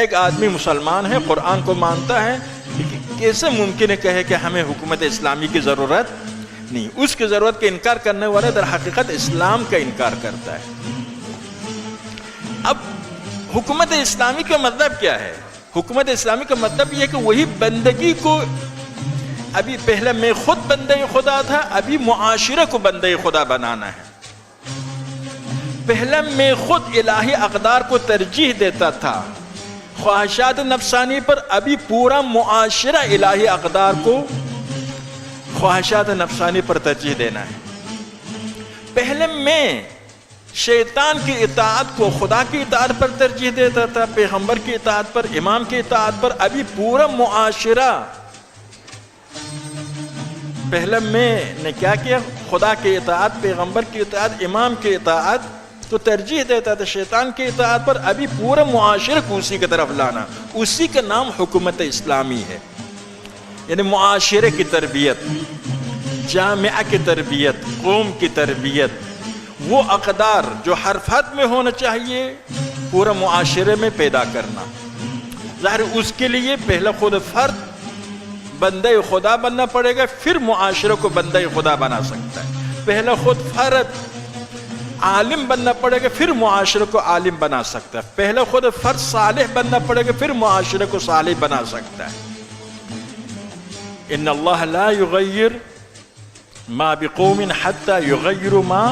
ایک آدمی مسلمان ہے، قرآن کو مانتا ہے، کیسے ممکن ہے کہے کہ ہمیں حکومت اسلامی کی ضرورت نہیں؟ اس کی ضرورت کا انکار کرنے والا در حقیقت اسلام کا انکار کرتا ہے۔ اب حکومت اسلامی کا مطلب کیا ہے؟ حکومت اسلامی کا مطلب یہ ہے کہ وہی بندگی کو، ابھی پہلے میں خود بندہ خدا تھا، ابھی معاشرے کو بندہ خدا بنانا ہے۔ پہلے میں خود الہی اقدار کو ترجیح دیتا تھا، خواہشات نفسانی پر، ابھی پورا معاشرہ الہی اقدار کو خواہشات نفسانی پر ترجیح دینا ہے۔ پہلے میں شیطان کی اطاعت کو خدا کی اطاعت پر ترجیح دیتا تھا، پیغمبر کی اطاعت پر، امام کی اطاعت پر، ابھی پورا معاشرہ پہلے میں نے کیا کیا؟ خدا کی اطاعت، پیغمبر کی اطاعت، امام کی اطاعت تو ترجیح دیتا تھا شیطان کی اطاعت پر، ابھی پورا معاشرے کو اسی کی طرف لانا، اسی کا نام حکومت اسلامی ہے۔ یعنی معاشرے کی تربیت، جامعہ کی تربیت، قوم کی تربیت، وہ اقدار جو ہر فرد میں ہونا چاہیے پورا معاشرے میں پیدا کرنا۔ ظاہر اس کے لیے پہلا خود فرد بندہ خدا بننا پڑے گا، پھر معاشرے کو بندہ خدا بنا سکتا ہے۔ پہلا خود فرد عالم بننا پڑے گا، پھر معاشرے کو عالم بنا سکتا ہے۔ پہلا خود فرد صالح بننا پڑے گا، پھر معاشرے کو صالح بنا سکتا ہے۔ ان اللہ لا یغیر ما بقوم حتی یغیروا ما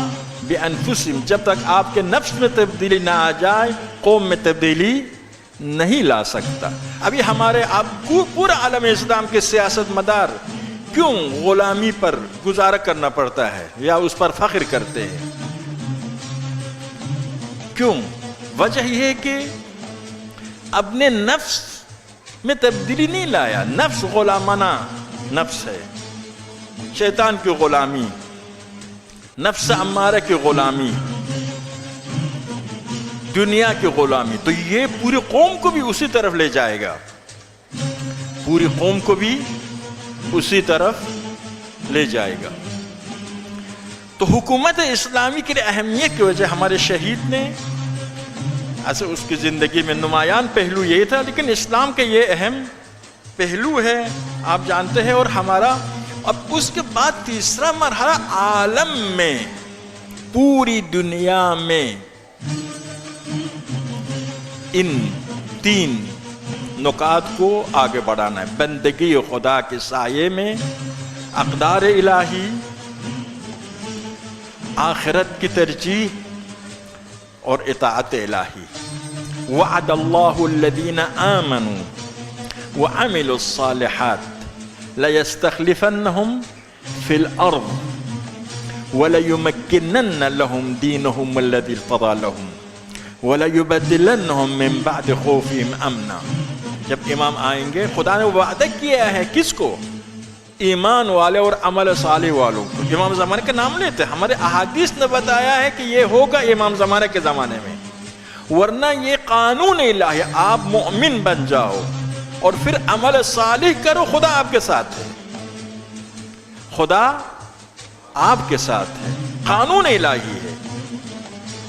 بانفسہم، جب تک آپ کے نفس میں تبدیلی نہ آ جائے قوم میں تبدیلی نہیں لا سکتا۔ ابھی ہمارے آپ کو پورا عالم اسلام کے سیاست مدار کیوں غلامی پر گزارا کرنا پڑتا ہے یا اس پر فخر کرتے ہیں؟ کیوں؟ وجہ یہ ہے کہ اپنے نفس میں تبدیلی نہیں لایا۔ نفس غلامانہ نفس ہے، شیطان کی غلامی، نفس امارہ کی غلامی، دنیا کی غلامی، تو یہ پوری قوم کو بھی اسی طرف لے جائے گا، پوری قوم کو بھی اسی طرف لے جائے گا۔ تو حکومت اسلامی کی اہمیت کی وجہ ہمارے شہید نے، ایسے اس کی زندگی میں نمایاں پہلو یہی تھا، لیکن اسلام کا یہ اہم پہلو ہے آپ جانتے ہیں۔ اور ہمارا اب اس کے بعد تیسرا مرحلہ عالم میں، پوری دنیا میں ان تین نکات کو آگے بڑھانا ہے: بندگی خدا کے سائے میں، اقدار الہی، آخرت کی ترجیح اور اطاعت الہی۔ وعد اللہ الذین آمنوا وعملوا الصالحات لَيَسْتَخْلِفَنَّهُمْ فِي الْأَرْضِ وَلَيُمَكِّنَنَّ لَهُمْ دِينَهُمْ الَّذِي ارْتَضَىٰ لَهُمْ وَلَيُبَدِّلَنَّهُمْ مِنْ بَعْدِ خَوْفِهِمْ أَمْنًا۔ جب امام آئیں گے، خدا نے وعدہ کیا ہے کس کو؟ ایمان والے اور عمل صالح والوں کو۔ امام زمانے کا نام لیتے ہیں، ہمارے احادیث نے بتایا ہے کہ یہ ہوگا امام زمانے کے زمانے میں، ورنہ یہ قانون الہی، آپ مومن بن جاؤ اور پھر عمل صالح کرو، خدا آپ کے ساتھ ہے، خدا آپ کے ساتھ ہے، قانون الہی ہے۔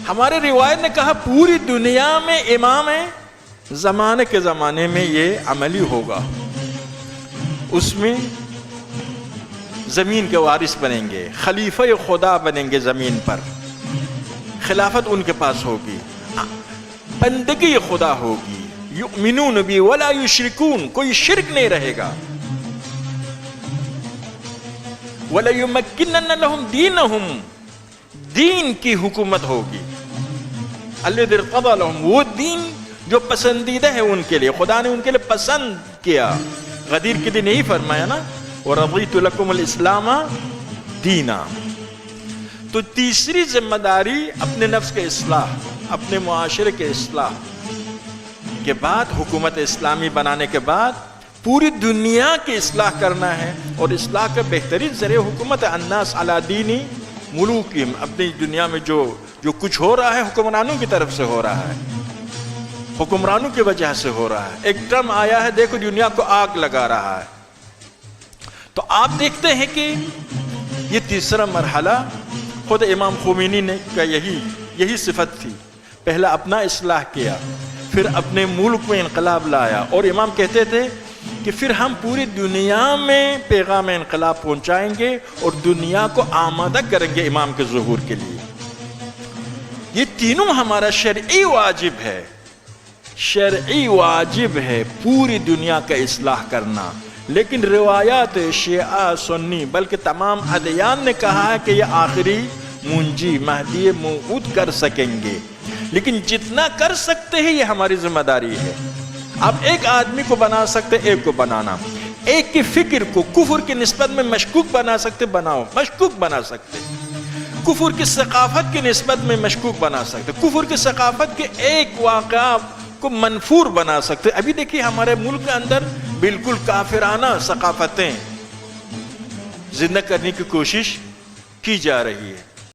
ہمارے روایت نے کہا پوری دنیا میں امام زمانے کے زمانے میں یہ عملی ہوگا، اس میں زمین کے وارث بنیں گے، خلیفہ خدا بنیں گے زمین پر، خلافت ان کے پاس ہوگی، بندگی خدا ہوگی، یؤمنون بی ولا یشرکون، کوئی شرک نہیں رہے گا، وَلَيُمَكِّنَنَّ لَهُمْ دِينَهُمْ، دین کی حکومت ہوگی، الَّذِي ارْتَضَىٰ لَهُمْ، وہ دین جو پسندیدہ ہے ان کے لیے، خدا نے ان کے لیے پسند کیا۔ غدیر کے دن یہی فرمایا نا، وَرَضِيتُ لَكُمُ الْإِسْلَامَ دِينًا۔ تو تیسری ذمہ داری اپنے نفس کے اصلاح، اپنے معاشرے کے اصلاح کے بعد، حکومت اسلامی بنانے کے بعد پوری دنیا کی اصلاح کرنا ہے، اور اصلاح کا بہترین ذریعہ حکومت الناس علی دین ملوکہم، اپنی دنیا میں جو کچھ ہو رہا ہے حکمرانوں کی طرف سے ہو رہا ہے، حکمرانوں کی وجہ سے ہو رہا ہے۔ ایک ٹرم آیا ہے، دیکھو دنیا کو آگ لگا رہا ہے، تو آپ دیکھتے ہیں کہ یہ تیسرا مرحلہ خود امام خمینی نے کا یہی صفت تھی، پہلا اپنا اصلاح کیا، پھر اپنے ملک میں انقلاب لایا، اور امام کہتے تھے کہ پھر ہم پوری دنیا میں پیغام انقلاب پہنچائیں گے اور دنیا کو آمادہ کریں گے امام کے ظہور کے لیے۔ یہ تینوں ہمارا شرعی واجب ہے، شرعی واجب ہے پوری دنیا کا اصلاح کرنا۔ لیکن روایات شیعہ سنی بلکہ تمام ادیان نے کہا ہے کہ یہ آخری منجی مہدی موعود کر سکیں گے، لیکن جتنا کر سکتے ہیں یہ ہماری ذمہ داری ہے۔ آپ ایک آدمی کو بنا سکتے، ایک کو بنانا، ایک کی فکر کو کفر کی نسبت میں مشکوک بنا سکتے، بناؤ، مشکوک بنا سکتے، کفر کی ثقافت کی نسبت میں مشکوک بنا سکتے، کفر کی ثقافت کے ایک واقعہ کو منفور بنا سکتے۔ ابھی دیکھیے ہمارے ملک کے اندر بالکل کافرانہ ثقافتیں زندہ کرنے کی کوشش کی جا رہی ہے۔